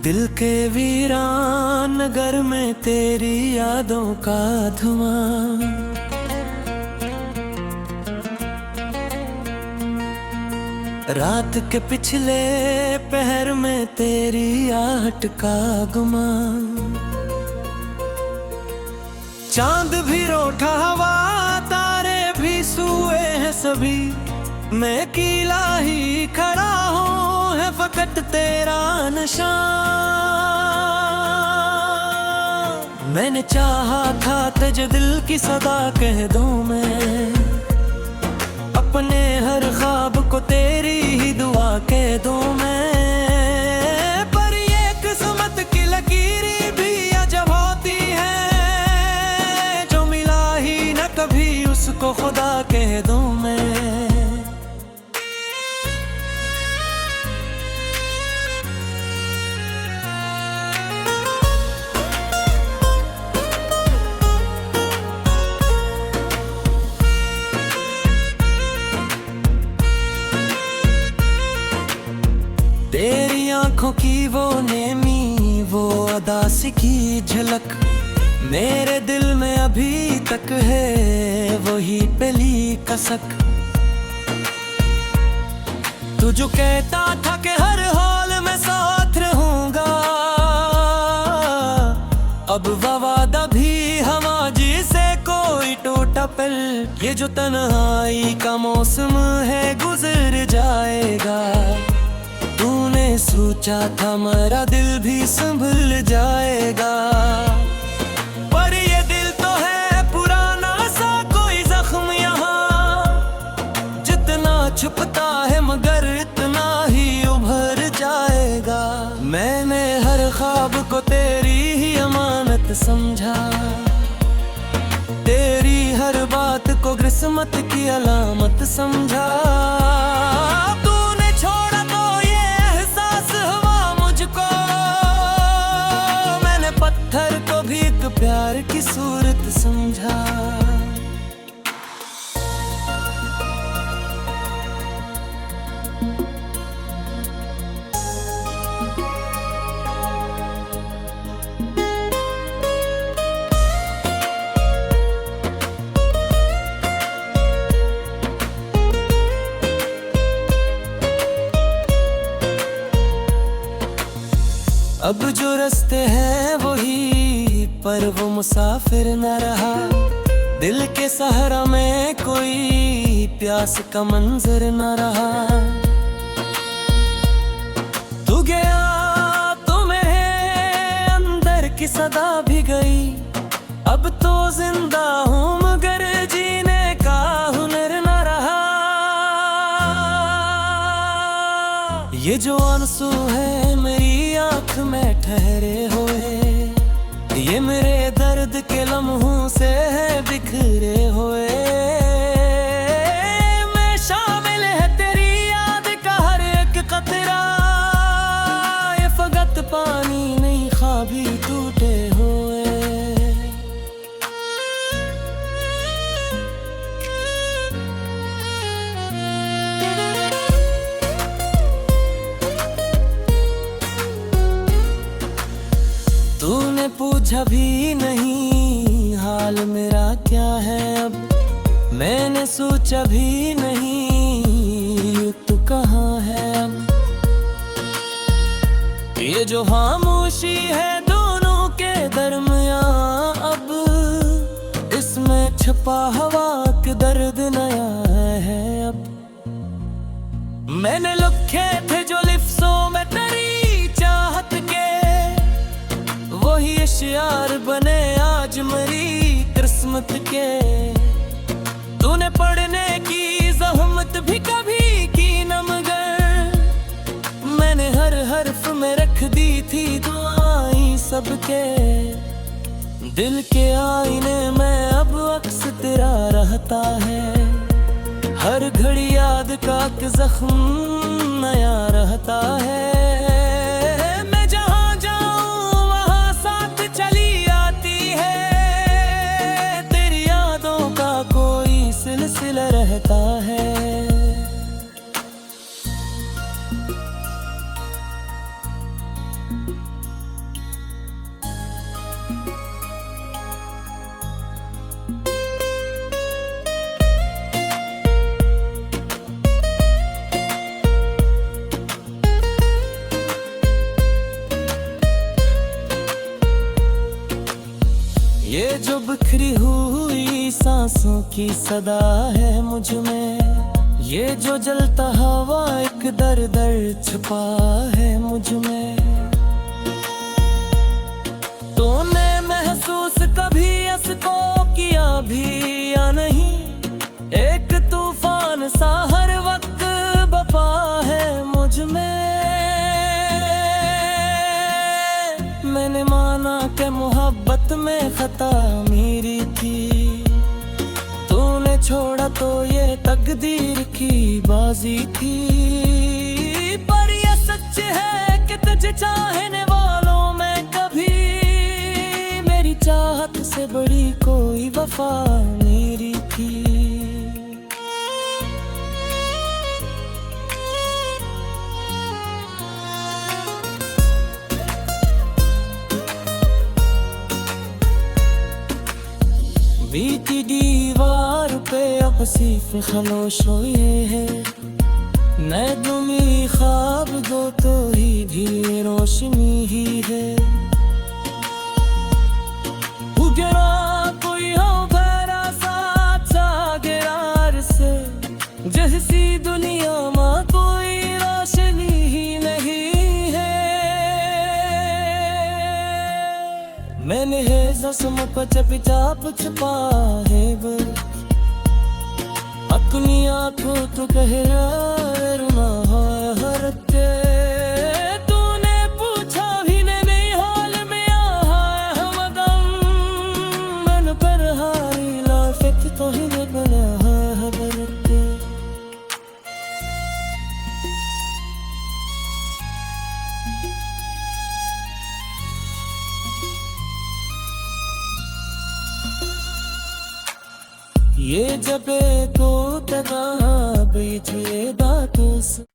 दिल के वीरान नगर में तेरी यादों का धुआं, रात के पिछले पहर में तेरी आहट का गुमां। चांद भी रोठा हवा, तारे भी सूए हैं सभी, मैं अकेला ही खड़ा हूँ, है फकत तेरा नशा। मैंने चाहा था तुझे दिल की सदा कह दूं मैं, अपने हर ख्वाब को तेरी ही दुआ कह दूं मैं। पर ये किस्मत की लकीरें भी अजब होती है, जो मिला ही न कभी उसको खुदा कह दूं मैं। तेरी आंखों की वो नेमी, वो अदासी की झलक, मेरे दिल में अभी तक है वही पहली कसक। तू जो कहता था कि हर हाल में साथ रहूंगा, अब वो वादा भी हवा जिसे कोई टूटा पल। ये जो तन्हाई का मौसम है गुजर जाएगा, तूने सोचा था मेरा दिल भी संभल जाएगा। पर ये दिल तो है पुराना सा कोई जख्म यहाँ, जितना छुपता है मगर इतना ही उभर जाएगा। मैंने हर ख्वाब को तेरी ही अमानत समझा, तेरी हर बात को किस्मत की अलामत समझा। पत्थर को भी एक प्यार की सूरत समझा। अब जो रास्ते हैं वही, पर वो मुसाफिर न रहा। दिल के सहारा में कोई प्यास का मंजर न रहा। तू गया तो मेरे अंदर की सदा भी गई, अब तो जिंदा हूँ मगर जीने का हुनर न रहा। ये जो आंसू है मेरी आँख में ठहरे हुए, ये मेरे दर्द के लम्हों से है बिखरे हुए। मैं शामिल है तेरी याद का हर एक कतरा, ये फकत पानी नहीं ख्वाब भी टूटे हुए। तूने पूछा भी नहीं हाल मेरा क्या है अब, मैंने सोचा भी नहीं तू कहाँ है अब। ये जो खामोशी है दोनों के दरमियां, अब इसमें छुपा हवा के दर्द नया है अब। मैंने लिखे थे जो लिफ्ज़ों में तेरी चाहत के, वही इश्यार बने आज मेरी किस्मत के। तूने पढ़ने की ज़हमत भी कभी की न मगर, मैंने हर हर्फ में रख दी थी दुआएं सबके। दिल के आईने में अब अक्स तेरा रहता है, हर घड़ी याद का जख्म नया रहता है। सिलसिला रहता है। जो बिखरी हुई सांसों की सदा है मुझ में, ये जो जलता हवा एक दर दर छुपा है मुझ में। तूने महसूस कभी इसको किया भी या नहीं, एक तूफान सा हर वक्त बपा है मुझ में। मैंने माना कि मोहब्बत में खता मेरी थी, तूने छोड़ा तो ये तकदीर की बाजी थी। पर ये सच है कि तुझे चाहने वालों में कभी मेरी चाहत से बड़ी कोई वफा मेरी थी। बीती दीवार पे अब सिर्फ खामोश हुए है, नए दुमी ख्वाब दो तो ही भी रोशनी ही है। उगरा कोई हो भरा साथ सागरार से, जैसी दुनिया में कोई रोशनी ही नहीं है। मैंने है जस्म पच पिचाप छुपा है बर, अपनी आंखों तो कह रुना हरते। तूने पूछा भी नहीं हाल में हम दम, मन पर हारी लाफिक तो ही बना बरते। ये जबे को तगा बीचे बातों से।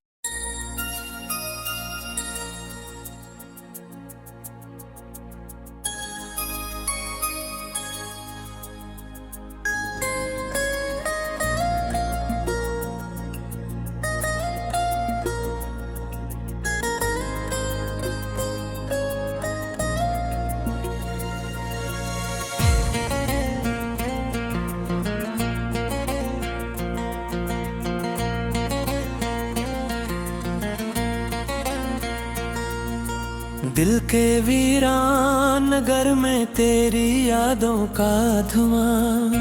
दिल के वीरान नगर में तेरी यादों का धुआं,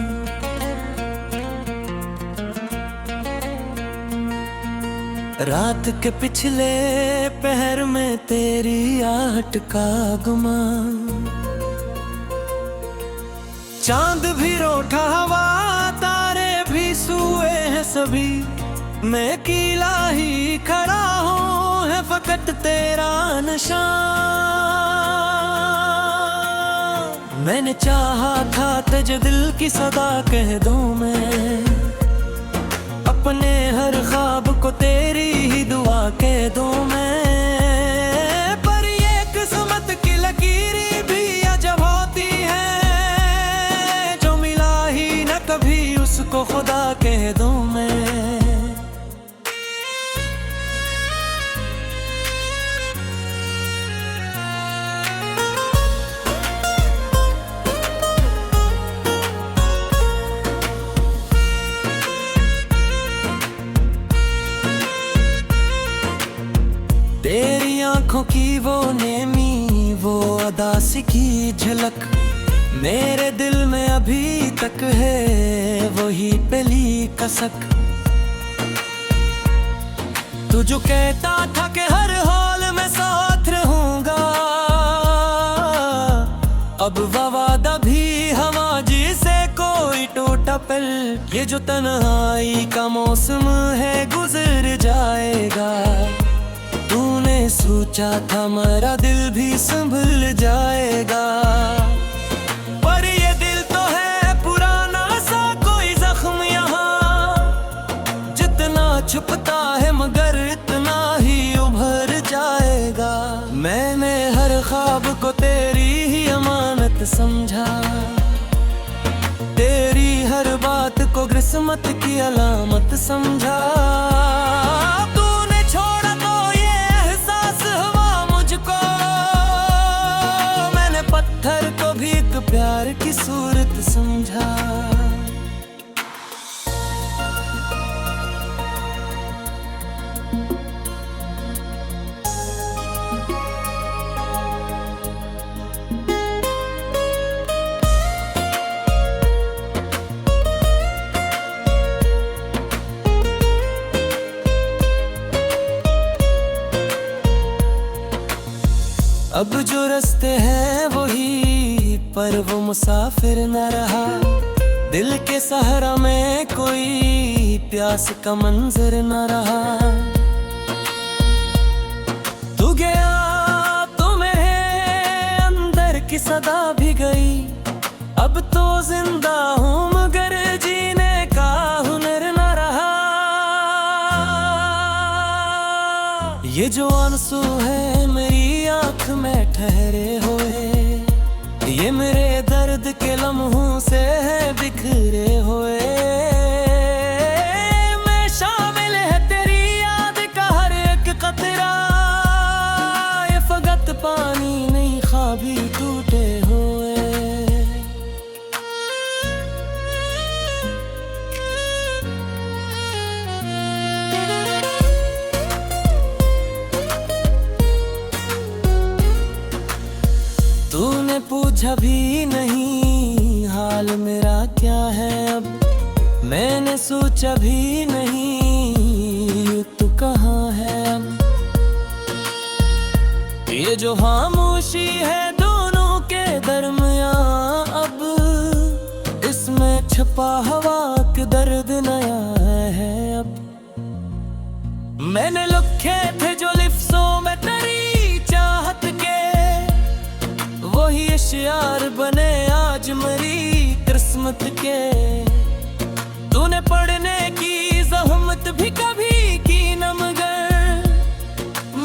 रात के पिछले पहर में तेरी आहट का गुमान। चांद भी रोठा हवा तारे भी सूए हैं सभी, मैं अकेला ही खड़ा हूँ है फकत तेरा निशान। मैंने चाहा था तुझे दिल की सदा कह दूं मैं, अपने हर ख्वाब को तेरी ही दुआ कह दूं मैं। पर ये किस्मत की लकीरें भी अजब होती है, जो मिला ही न कभी उसको खुदा कह दूं मैं। तेरी आंखों की वो नेमी वो अदासी की झलक, मेरे दिल में अभी तक है वही पहली कसक। तू जो कहता था कि हर हाल में साथ रहूंगा, अब वादा भी हवा जिसे कोई टूटा पल। ये जो तन्हाई का मौसम है गुजर जाएगा, तूने सोचा था मेरा दिल भी संभल जाएगा। पर ये दिल तो है पुराना सा कोई जख्म यहाँ, जितना छुपता है मगर इतना ही उभर जाएगा। मैंने हर ख्वाब को तेरी ही अमानत समझा, तेरी हर बात को किस्मत की अलामत समझा। प्यार की सूरत समझा। अब जो रास्ते हैं वही, पर वो मुसाफिर न रहा। दिल के सहारा में कोई प्यास का मंजर न रहा। तू गया तो मेरे अंदर की सदा भी गई। अब तो जिंदा हूँ मगर जीने का हुनर न रहा। ये जो आंसू है मेरी आँख में ठहरे हुए, ये मेरे दर्द के लम्हों से बिखरे हुए। मैं शामिल है तेरी याद का हर एक कतरा। ये फकत पानी नहीं ख्वाब भी टूटे हुए। तूने पूछा भी नहीं हाल मेरा क्या है अब। मैंने सोचा भी नहीं तू कहाँ है अब। ये जो खामोशी है दोनों के दरमियां, अब इसमें छुपा हवा के दर्द नया है अब। मैंने लिखे थे जो लिफ्ज़ों में तेरी चाहत के, वही इश्यार बने आज मेरी किस्मत के। तूने पढ़ने की ज़हमत भी कभी की न मगर,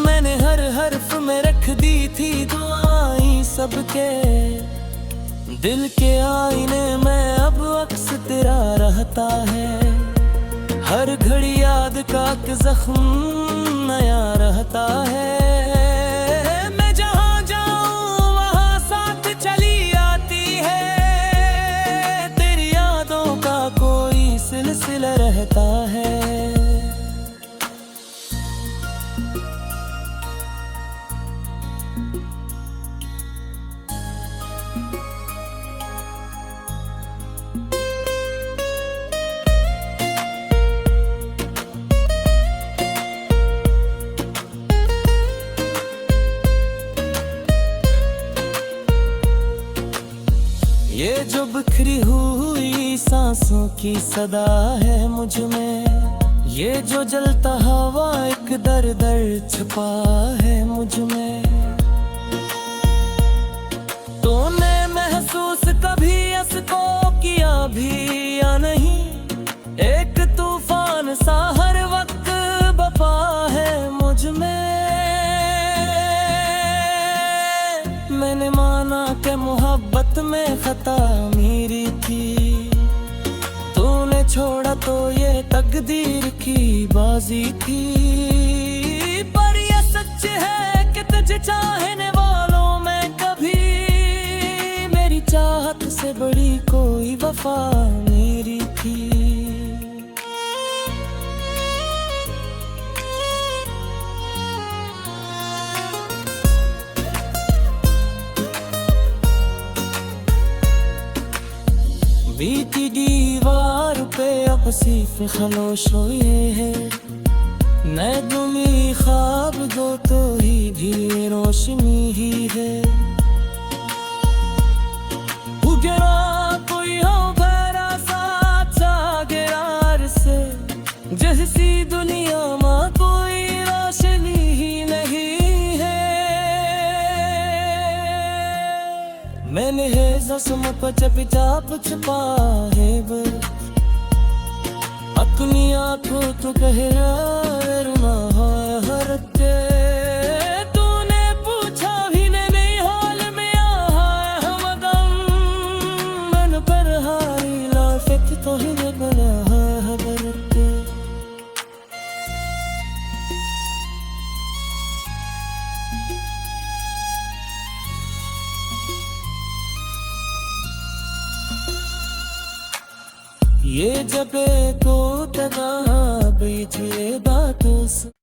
मैंने हर हर्फ में रख दी थी दुआएं सबके। दिल के आईने में अब अक्स तेरा रहता है। हर घड़ी याद का एक जख्म नया रहता है। सिलसिला रहता है। ये जो बिखरी हुई सांसों की सदा है मुझ में। ये जो जलता हवा एक दर दर छुपा है मुझ में। तूने महसूस कभी इसको किया भी या नहीं, एक तूफान सा हर वक्त बपा है मुझ में। मैंने माना कि मोहब्बत में खता मेरी थी। तूने छोड़ा तो ये तकदीर की बाजी थी। पर ये सच है कि तुझे चाहने वालों में कभी मेरी चाहत से बड़ी कोई वफा मेरी थी। बीती दीवार पे अब सिर्फ खामोश हुए है। मैं तुम्हें ख्वाब दो तो ही भी रोशनी ही है। उगरा कोई हो भरा साथ सागरार से, जैसी दुनिया में कोई रोशनी ही नहीं है। मैंने है जस्म पच पिचाप छुपा है अपनी आंखों तो कह रुना है हरते। तूने पूछा भी नहीं हाल में है हमदम। मन पर हारी लाफिक तो ही बना है बरते। ये जबे तो तना बीच ये बातों से।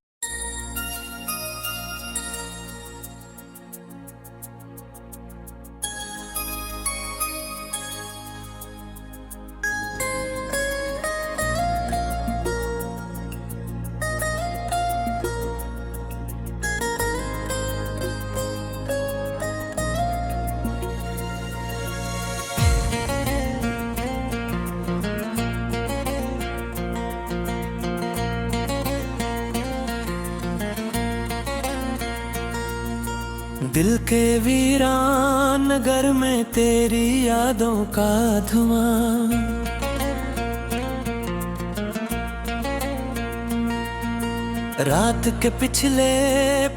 दिल के वीरान नगर में तेरी यादों का धुआं, रात के पिछले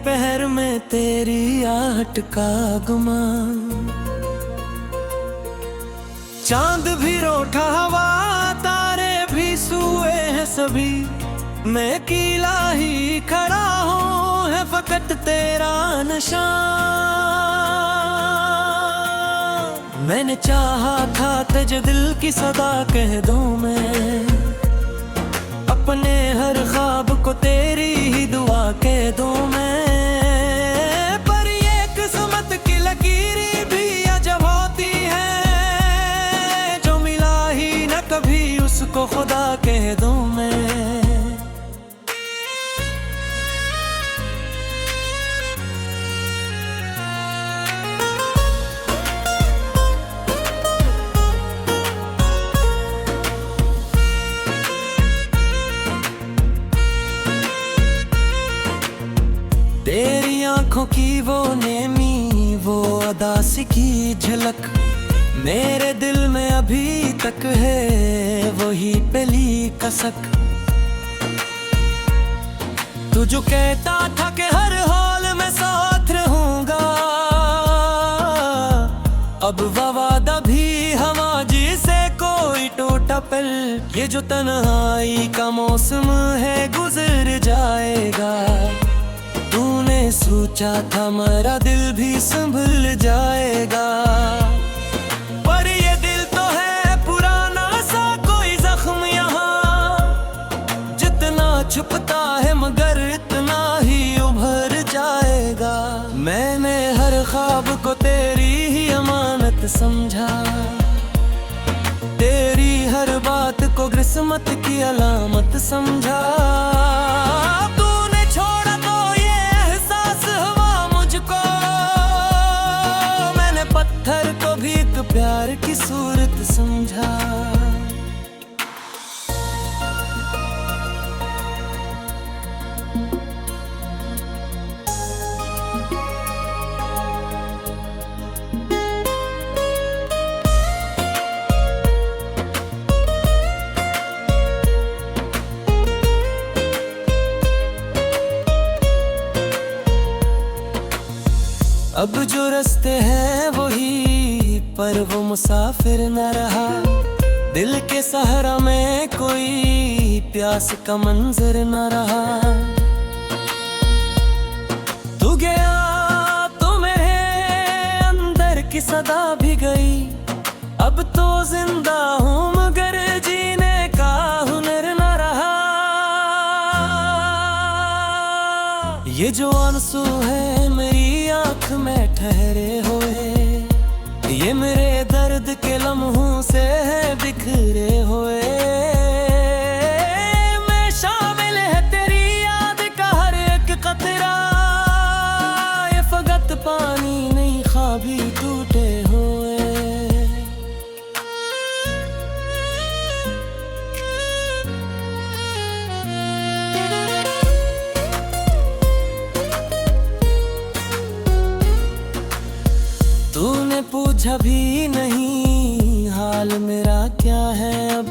पहर में तेरी आहट का गुमान। चांद भी रोठा हवा तारे भी सूए हैं सभी, मैं अकेला ही खड़ा हूँ है फकत तेरा निशान। मैंने चाहा था तुझे दिल की सदा कह दूं मैं, अपने हर ख्वाब को तेरी ही दुआ कह दूं मैं। पर ये किस्मत की लकीरें भी अजब होती है, जो मिला ही न कभी उसको खुदा कह दूं मैं। तेरी आंखों की वो नेमी वो अदासी की झलक, मेरे दिल में अभी तक है वही पहली कसक। तू जो कहता था कि हर हाल में साथ रहूंगा, अब वो वादा भी हवा जिसे कोई टूटा पल। ये जो तन्हाई का मौसम है गुजर जाएगा, तूने सोचा था मेरा दिल भी संभल जाएगा। पर ये दिल तो है पुराना सा कोई जख्म यहाँ, जितना छुपता है मगर इतना ही उभर जाएगा। मैंने हर ख्वाब को तेरी ही अमानत समझा, तेरी हर बात को किस्मत की अलामत समझा। पत्थर को भी एक प्यार की सूरत समझा। अब जो रास्ते हैं वही, पर वो मुसाफिर न रहा। दिल के सहारा में कोई प्यास का मंजर न रहा। तू गया तो मेरे अंदर की सदा भी गई, अब तो जिंदा हूँ मगर जीने का हुनर न रहा। ये जो आंसू है मेरी आँख में ठहरे हुए, ये मेरे दर्द के लम्हों से है बिखरे हुए। मैं शामिल है तेरी याद का हर एक कतरा, ये फकत पानी नहीं ख्वाब ही टूटे हुए। तूने पूछा भी नहीं हाल मेरा क्या है अब,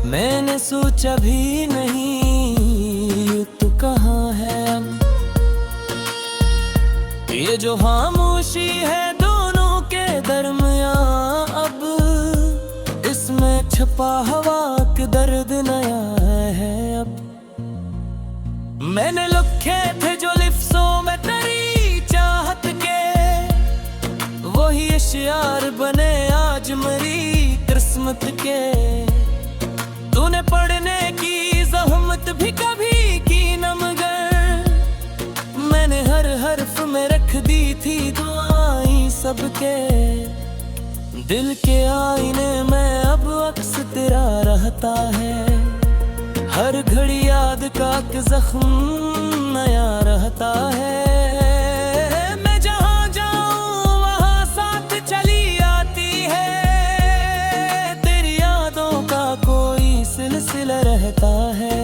मैंने सोचा भी नहीं तू कहाँ है अब। ये जो खामोशी है दोनों के दरमियां, अब इसमें छुपा हवा के दर्द नया है अब। मैंने लिखे थे जो लिफ्ज़ों में तेरी चाहत के, वही इश्यार बने आज मरी किस्मत के। तूने पढ़ने की ज़हमत भी कभी की न, मगर मैंने हर हर्फ में रख दी थी दुआएं सबके। दिल के आईने में अब अक्स तेरा रहता है, हर घड़ी याद का एक जख्म नया रहता है। मैं जहाँ जाऊँ वहाँ साथ चली आती है, तेरी यादों का कोई सिलसिला रहता है।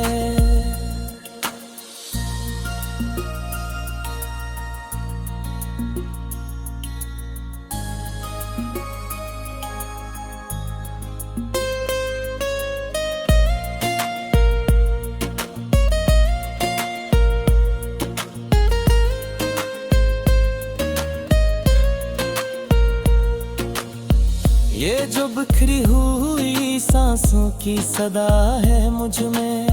ये जो बिखरी हुई सांसों की सदा है मुझ में,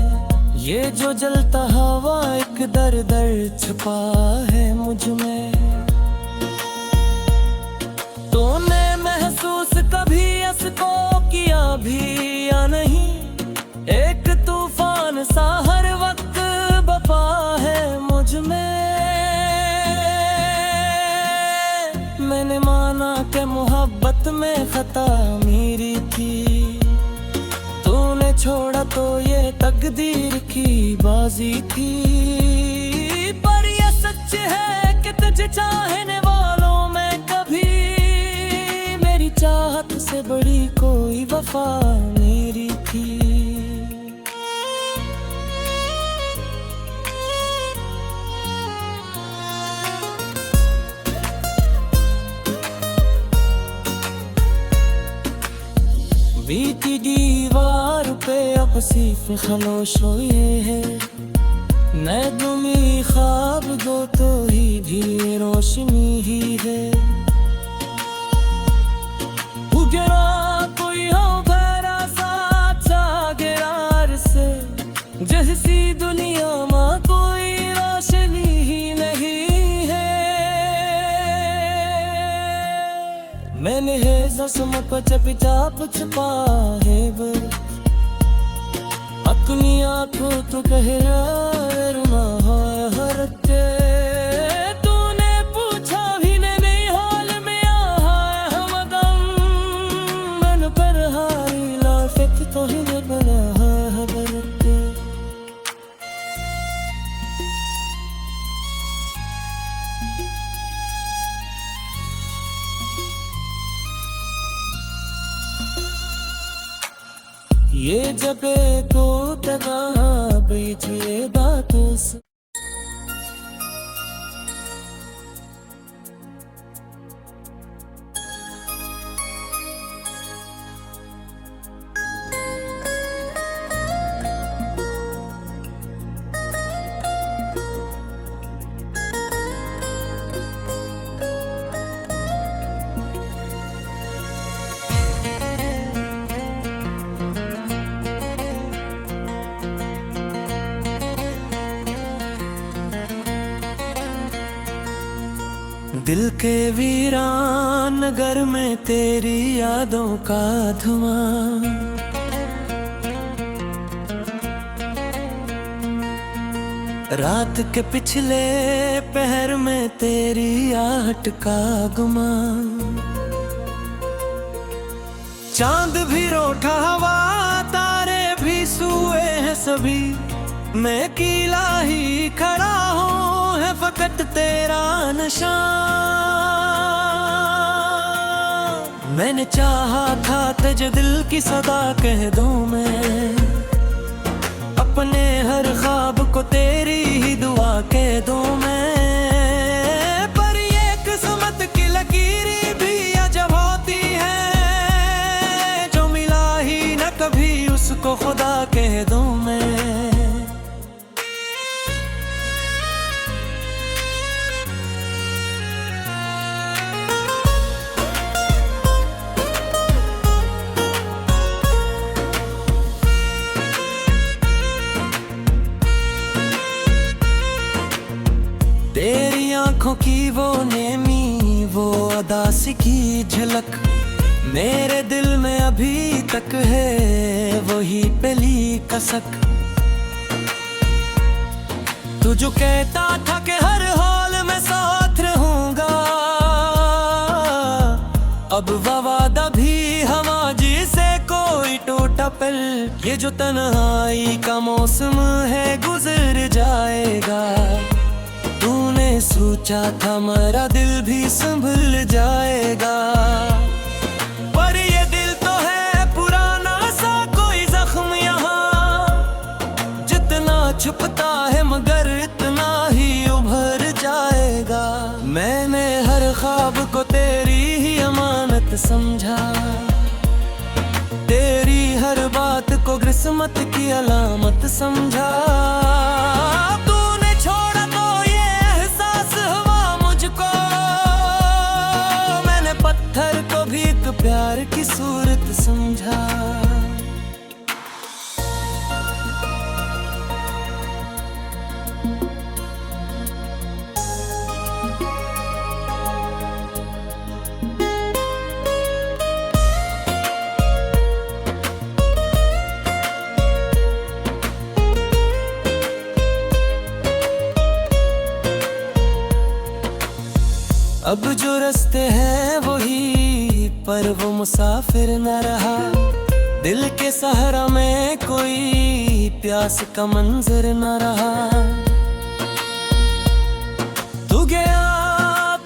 ये जो जलता हवा एक दर दर छुपा है मुझ में। तूने महसूस कभी इसको किया भी या नहीं, एक तूफान सा हर वक्त बपा है मुझ में। मैंने माना कि मोहब्बत में खता मेरी थी, तूने छोड़ा तो ये तकदीर की बाजी थी। पर ये सच है कि तुझे चाहने वालों में कभी मेरी चाहत से बड़ी कोई वफा मेरी थी। बीती दीवार पे अब सिर्फ खामोश ये है, मैं दुमी ख्वाब दो तो ही भी रोशनी ही है। उगरा कोई हो भरा सा गिरार से, जैसी दुनिया में कोई रोशनी ही नहीं है। मैंने है जस्म पच पिचाप छुपा है बर, अपनी आंखों तो कह रुना है हरते। तूने पूछा भी नहीं हाल में है हमदम, मन पर हारी लाफिक तो ही बना है बरते। ये जबे तो तगा बीचे बातों से, दिल के वीरान नगर में तेरी यादों का धुआं, रात के पिछले पहर में तेरी आहट का गुमान। चांद भी रोठा हवा तारे भी सूए हैं सभी, मैं कीला ही खड़ा हूँ है फकत तेरा निशान। मैंने चाहा था तुझे दिल की सदा कह दूं मैं, अपने हर ख्वाब को तेरी ही दुआ कह दूं मैं। पर ये किस्मत की लकीरी भी अजब होती है, जो मिला ही न कभी उसको खुदा कह दूं मैं। तेरी आंखों की वो नेमी वो अदासी की झलक, मेरे दिल में अभी तक है वही पहली कसक। तू जो कहता था कि हर हाल में साथ रहूंगा, अब वो वादा भी हवा जिसे कोई टूटा पल। ये जो तन्हाई का मौसम है गुजर जाएगा। तूने सोचा था मेरा दिल भी संभल जाएगा, पर ये दिल तो है पुराना सा कोई जख्म यहाँ। जितना छुपता है मगर इतना ही उभर जाएगा। मैंने हर ख्वाब को तेरी ही अमानत समझा, तेरी हर बात को किस्मत की अलामत समझा। तूने छोड़ा तो ये एहसास हुआ मुझको, मैंने पत्थर को भी एक प्यार की सूरत समझा। अब जो रास्ते हैं वही, पर वो मुसाफिर न रहा। दिल के सहारा में कोई प्यास का मंजर न रहा। तू गया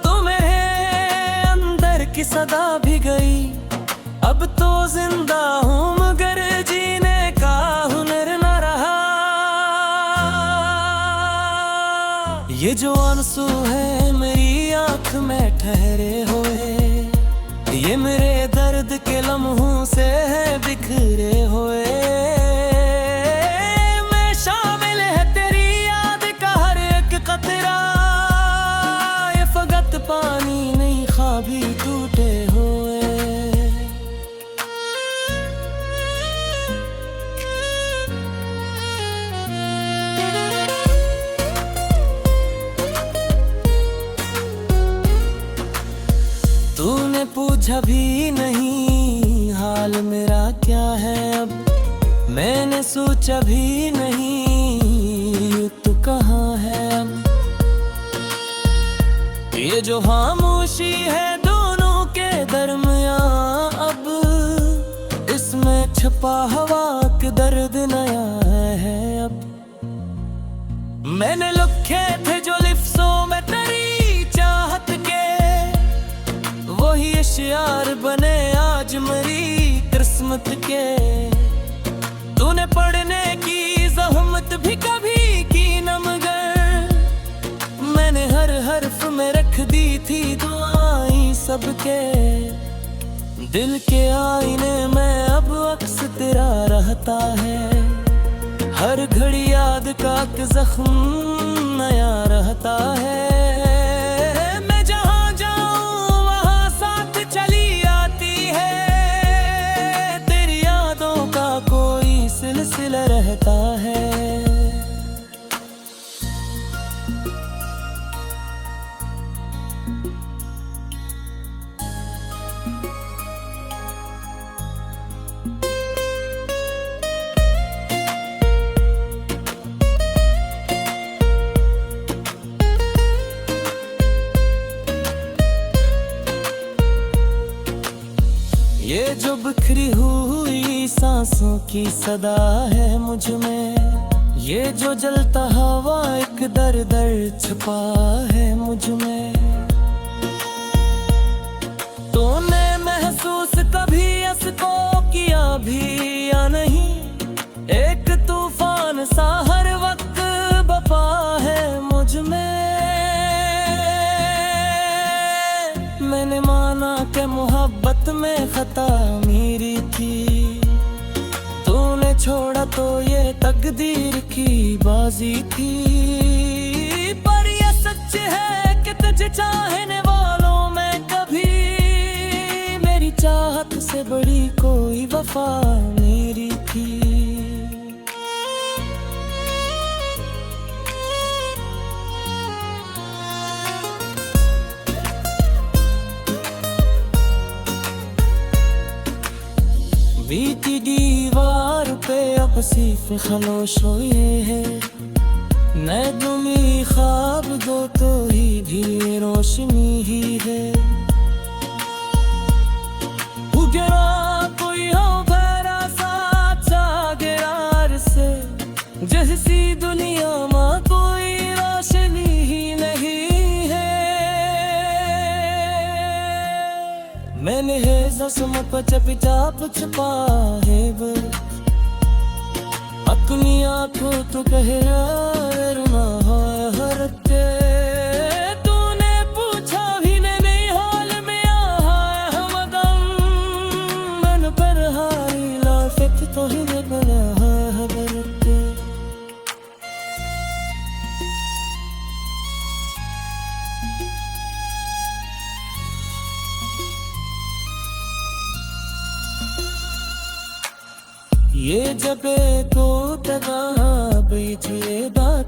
तो मेरे अंदर की सदा भी गई। अब तो जिंदा हूँ मगर जीने का हुनर न रहा। ये जो आंसू है मेरी आँख में ठहरे हुए, ये मेरे दर्द के लम्हों से है बिखरे हुए। मैं शामिल है तेरी याद का हर एक कतरा, ये फकत पानी नहीं ख्वाब भी टूटे हुए। तूने पूछा भी नहीं हाल मेरा क्या है अब, मैंने सोचा भी नहीं तू कहाँ है अब। ये जो खामोशी है दोनों के दरमियाँ, अब इसमें छुपा हवा के दर्द नया है अब। मैंने लिखे थे जो लिफ्ज़ों में तेरी चाहत के, वही इश्यार बने आज मेरी किस्मत के। तूने पढ़ने की ज़हमत भी कभी की न मगर, मैंने हर हर्फ में रख दी थी दुआएं सबके। दिल के आईने में अब अक्स तेरा रहता है, हर घड़ी याद का जख्म नया रहता है। सिलसिला रहता है। ये जो बिखरी हुई सांसों की सदा है मुझ में, ये जो जलता हवा एक दर दर छुपा है मुझ में। तूने महसूस कभी इसको किया भी या नहीं, एक तूफान सा हर वक्त बपा है मुझ में। मैंने माना कि मोहब्बत में खता मेरी थी, तूने छोड़ा तो ये तकदीर की बाजी थी। पर ये सच है कि तुझे चाहने वालों में कभी मेरी चाहत से बड़ी कोई वफा मेरी थी। वसीफ खामोश हो ये है, मैं तुमी ख्वाब दो तो ही भी रोशनी ही है। उगरा कोई हो भरा साथ सागरार से, जैसी दुनिया में कोई रोशनी ही नहीं है। मैंने है जसम पचपिचाप छुपा है बर, अपनी आंखों तो कह रुना हरते। तूने पूछा भी नहीं हाल में हमदम, मन पर हारी लाफिक तो ही बना हबरते। ये जबे को तगा बीच ये बात